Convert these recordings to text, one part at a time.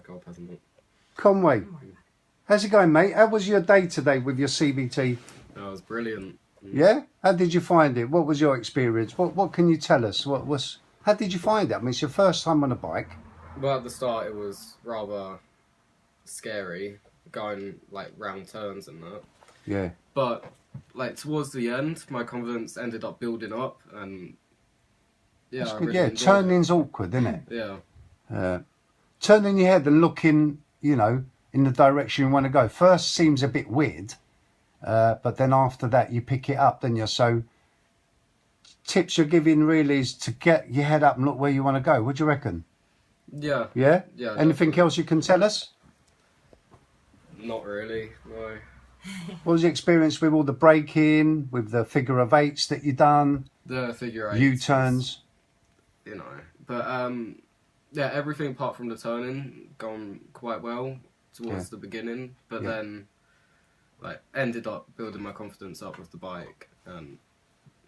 bike, I'll pass them on. Conway, how's it going, mate? How was your day today with your CBT? That was brilliant. Yeah? How did you find it? What was your experience? What can you tell us? How did you find it? I mean, it's your first time on a bike. Well, at the start it was rather scary, going like round turns and that. Yeah. But like towards the end, my confidence ended up building up, and yeah, That's I good. really Yeah, enjoyed turning's awkward, isn't it? Yeah. Turning your head and looking, you know, in the direction you want to go. First seems a bit weird, but then after that you pick it up, don't you? So tips you're giving really is to get your head up and look where you want to go. What do you reckon? Yeah. Yeah? Yeah. Anything definitely. else you can tell us? Not really. No. What was the experience with all the braking, with the figure of eights that you done? The figure eight. U-turns? You know, but yeah, everything apart from the turning gone quite well towards the beginning, but then like ended up building my confidence up with the bike and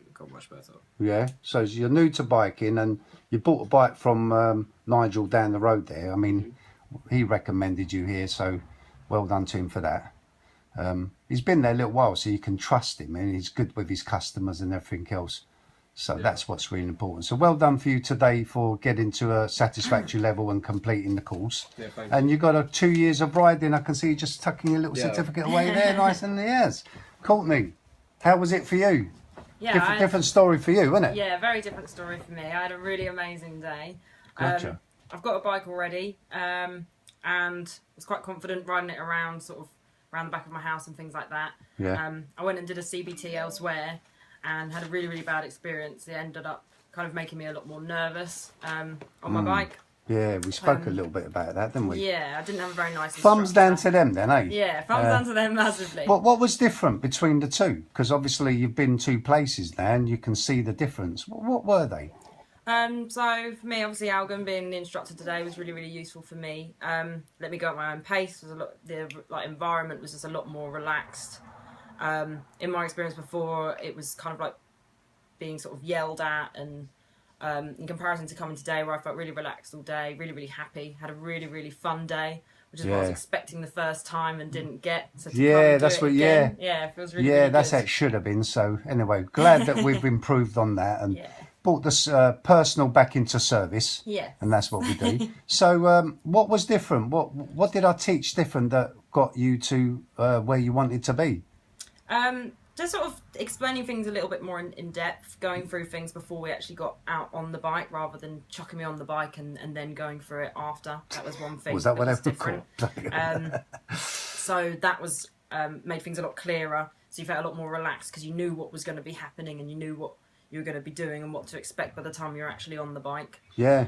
it got much better. Yeah, so you're new to biking and you bought a bike from Nigel down the road there. I mean, he recommended you here, so well done to him for that. He's been there a little while, so you can trust him, and he's good with his customers and everything else. So that's what's really important. So well done for you today for getting to a satisfactory level and completing the course. Yeah, thank and you got 2 years of riding. I can see you just tucking your little certificate away there, nice and yes. Courtney, how was it for you? Yeah, different story for you, wasn't it? Yeah, very different story for me. I had a really amazing day. Gotcha. I've got a bike already, and was quite confident riding it around the back of my house and things like that. Yeah. I went and did a CBT elsewhere and had a really, really bad experience. It ended up kind of making me a lot more nervous on my bike. Yeah, we spoke a little bit about that, didn't we? Yeah, I didn't have a very nice Thumbs down instructor. to them then, eh? Yeah, thumbs down to them massively. What was different between the two? Because obviously you've been 2 places now and you can see the difference. What were they? So for me, obviously, Algan being the instructor today was really, really useful for me. Let me go at my own pace. The environment was just a lot more relaxed. In my experience before, it was kind of like being sort of yelled at, and in comparison to coming today, where I felt really relaxed all day, really, really happy, had a really, really fun day, which is what I was expecting the first time and didn't get. So to come and do it again, it feels really, really that's good. how it should have been. So anyway, glad that we've improved on that and brought this personal back into service. Yeah, and that's what we do. So what was different? What did I teach different that got you to where you wanted to be? Just sort of explaining things a little bit more in depth, going through things before we actually got out on the bike, rather than chucking me on the bike and then going through it after. That was one thing. Was that what I different. So that was made things a lot clearer. So you felt a lot more relaxed because you knew what was going to be happening and you knew what you were going to be doing and what to expect by the time you're actually on the bike. Yeah.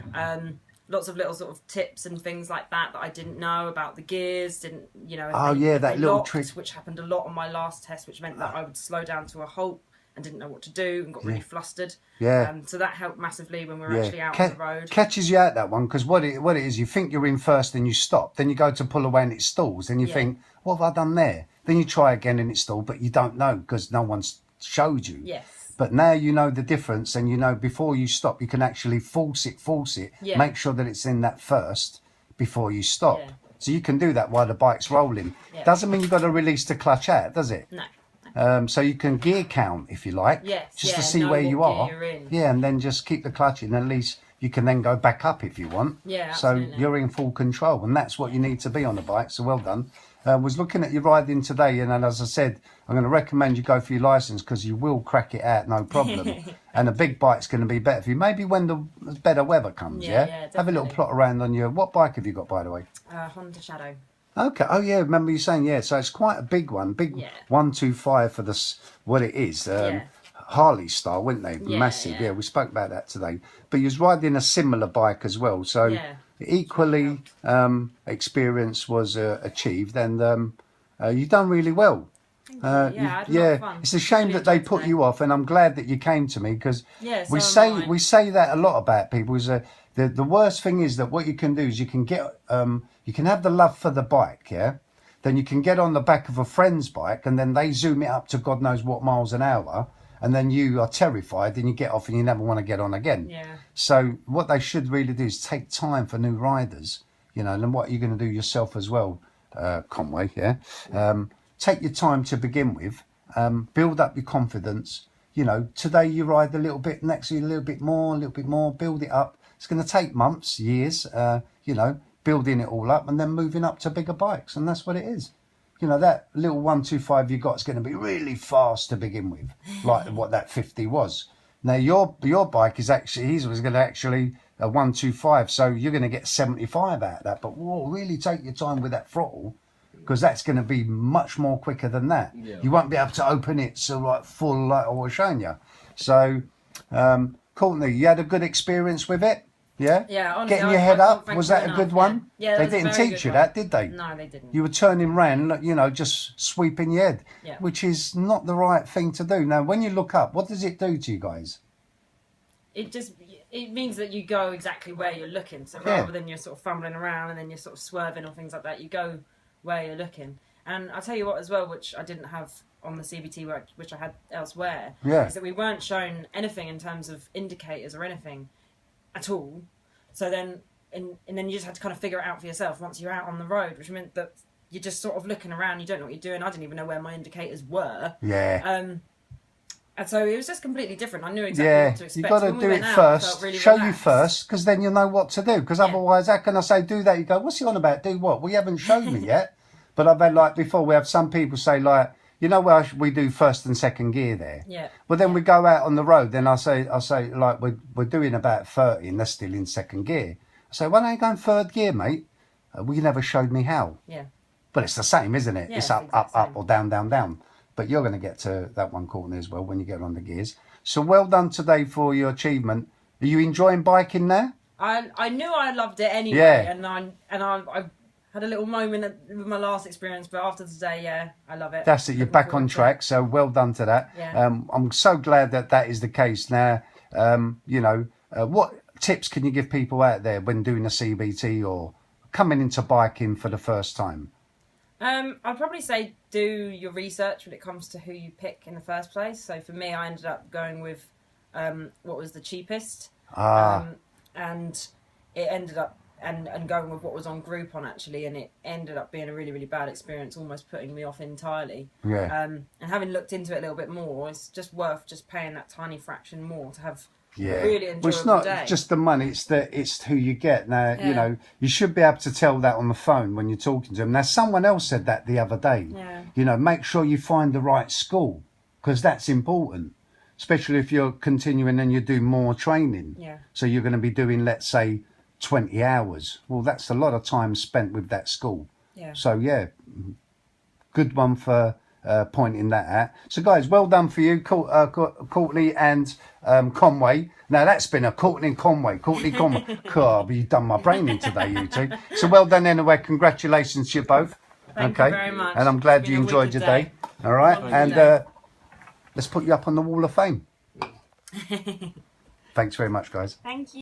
Lots of little sort of tips and things like that I didn't know about the gears, that little locked, trick, which happened a lot on my last test, which meant that I would slow down to a halt and didn't know what to do and got really flustered. Yeah. So that helped massively when we were actually out on the road. Catches you out, that one, because what it is, you think you're in first and you stop, then you go to pull away and it stalls, and you think, what have I done there? Then you try again and it stalled, but you don't know because no one's showed you. Yes. But now you know the difference, and you know before you stop, you can actually force it, make sure that it's in that first before you stop. Yeah. So you can do that while the bike's rolling. Yeah. Doesn't mean you've got to release the clutch out, does it? No. So you can gear count if you like, just to see where you are. Yeah, and then just keep the clutch in. At least you can then go back up if you want. Yeah, so absolutely. you're in full control, and that's what you need to be on a bike. So well done. Was looking at your riding today, and as I said, I'm going to recommend you go for your licence because you will crack it out, no problem. And a big bike's going to be better for you. Maybe when the better weather comes, yeah? Have a little plot around on your... What bike have you got, by the way? Honda Shadow. Okay. Oh, yeah, remember you saying, so it's quite a big one. Big 125 for this, what it is. Harley style, weren't they? Massive. Yeah, we spoke about that today. But you was riding a similar bike as well, so... Equally, experience was achieved, and you've done really well. I had a lot of fun. It's a shame that they put you off, and I'm glad that you came to me because we so say that a lot about people. Is the worst thing is that what you can do is you can get you can have the love for the bike, then you can get on the back of a friend's bike, and then they zoom it up to God knows what miles an hour. And then you are terrified and you get off and you never want to get on again. Yeah. So what they should really do is take time for new riders, you know, and what you're going to do yourself as well, Conway, yeah. Take your time to begin with, build up your confidence. You know, today you ride a little bit, next year a little bit more, build it up. It's going to take months, years, you know, building it all up and then moving up to bigger bikes. And that's what it is. You know, that little 125 you got is going to be really fast to begin with, like what that 50 was. Now, your bike is actually, his was going to actually a 125, so you're going to get 75 out of that. But whoa, really take your time with that throttle, because that's going to be much more quicker than that. Yeah. You won't be able to open it so like full, like I was showing you. So, Courtney, you had a good experience with it? Yeah? Yeah, honestly, getting your head up, was that a good one? Yeah, they didn't teach you that, did they? No, they didn't. You were turning round, you know, just sweeping your head, yeah. which is not the right thing to do. Now, when you look up, what does it do to you guys? It means that you go exactly where you're looking. So rather than you're sort of fumbling around and then you're sort of swerving or things like that, you go where you're looking. And I'll tell you what as well, which I didn't have on the CBT work, which I had elsewhere, is that we weren't shown anything in terms of indicators or anything at all. So then, and then you just had to kind of figure it out for yourself once you're out on the road, which meant that you're just sort of looking around, you don't know what you're doing. I didn't even know where my indicators were. Yeah. And so it was just completely different. I knew exactly what to expect. You've got to do it first, really show relaxed. You first, because then you'll know what to do. Because otherwise, how can I say, do that? You go, what's he on about? Do what? Well, you haven't shown me yet. But I've had, like, before, we have some people say, like, you know where we do first and second gear there? Yeah. But then we go out on the road, then I say, like, we're doing about 30 and they're still in second gear. I say, why don't you go in third gear, mate? Well, you never showed me how. Yeah. But it's the same, isn't it? Yeah, it's up, up, or down, down, down. But you're going to get to that one, Courtney, as well when you get on the gears. So well done today for your achievement. Are you enjoying biking now? I knew I loved it anyway, and I had a little moment with my last experience, but after today, I love it. That's it. You're back on track, so well done to that. Yeah. I'm so glad that is the case now. You know, what tips can you give people out there when doing a CBT or coming into biking for the first time? I'd probably say do your research when it comes to who you pick in the first place. So for me, I ended up going with what was the cheapest, and it ended up and going with what was on Groupon actually, and it ended up being a really, really bad experience, almost putting me off entirely. Yeah. And having looked into it a little bit more, it's just worth just paying that tiny fraction more to have. Yeah, really enjoyable well, it's not day. Just the money; it's who you get. Now, you know, you should be able to tell that on the phone when you're talking to them. Now, someone else said that the other day. Yeah. You know, make sure you find the right school, because that's important, especially if you're continuing and you do more training. Yeah. So you're going to be doing, let's say, 20 hours. Well, that's a lot of time spent with that school. Yeah. So yeah, good one for pointing that out. So guys, well done for you, Courtney and Conway. Now that's been a Courtney and Conway. God, you've done my brain in today, you two. So well done anyway. Congratulations to you both. Thank you very much. And I'm glad you enjoyed your day. All right, and let's put you up on the Wall of Fame. Thanks very much, guys. Thank you.